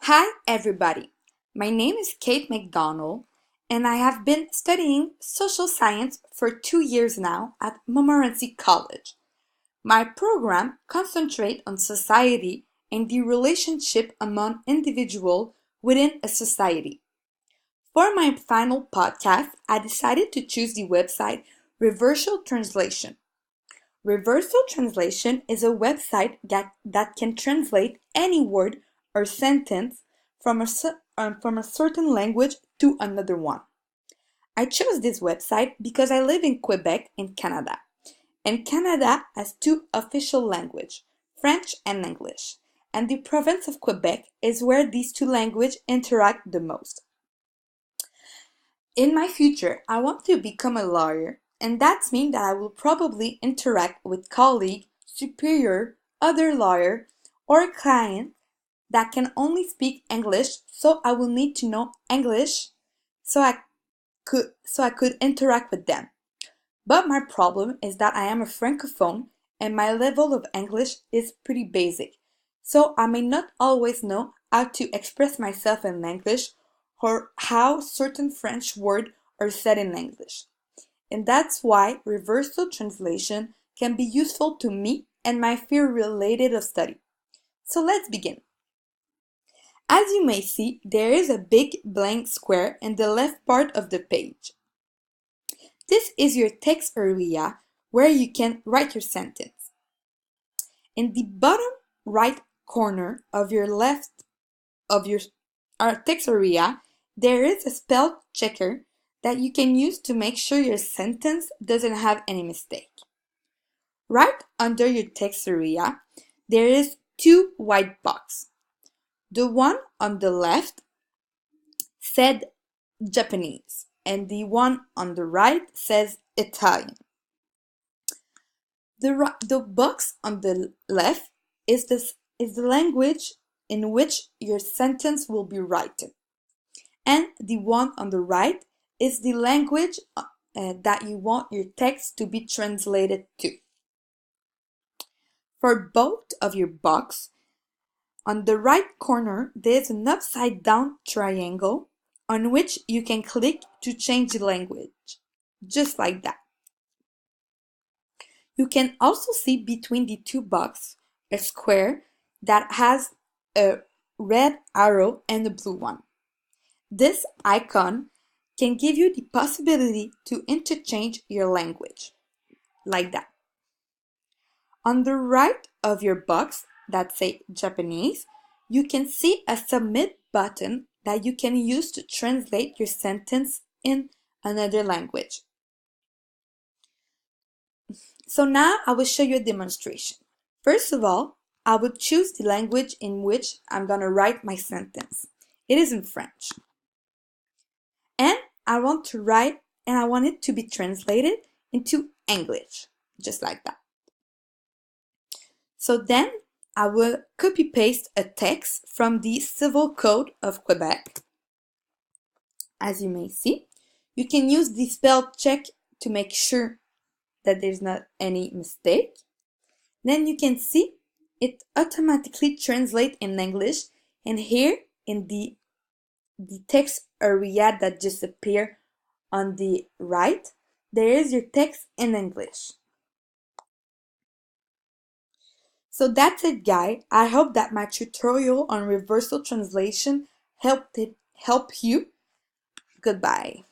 Hi, everybody. My name is Kate McDonald, and I have been studying social science for 2 years now at Montmorency College. My program concentrates on society and the relationship among individuals within a society. For my final podcast, I decided to choose the website Reverso Translation. Reverso Translation is a website that can translate any word or sentence from a certain language to another one. I chose this website because I live in Quebec in Canada, and Canada has two official languages, French and English, and the province of Quebec is where these two languages interact the most. In my future, I want to become a lawyer, and that means that I will probably interact with colleague, superior, other lawyer, or client that can only speak English, so I will need to know English so I could interact with them. But my problem is that I am a francophone and my level of English is pretty basic. So I may not always know how to express myself in English or how certain French words are said in English. And that's why reversal translation can be useful to me and my field related of study. So let's begin. As you may see, there is a big blank square in the left part of the page. This is your text area where you can write your sentence. In the bottom right corner of your text area, there is a spell checker that you can use to make sure your sentence doesn't have any mistake. Right under your text area, there is two white boxes. The one on the left said Japanese, and the one on the right says Italian. The box on the left is the language in which your sentence will be written, and the one on the right is the language that you want your text to be translated to. For both of your box, on the right corner there's an upside down triangle on which you can click to change the language, just like that. You can also see between the two boxes a square that has a red arrow and a blue one. This icon can give you the possibility to interchange your language, like that. On the right of your box that say Japanese, you can see a submit button that you can use to translate your sentence in another language. So now I will show you a demonstration. First of all, I will choose the language in which I'm going to write my sentence. It is in French. And I want it to be translated into English, just like that. So then I will copy paste a text from the Civil Code of Quebec. As you may see, you can use the spell check to make sure that there's not any mistake. Then you can see it automatically translates in English, and here in the text area that just appeared on the right, there is your text in English. So that's it, guys. I hope that my tutorial on reversal translation helped you. Goodbye.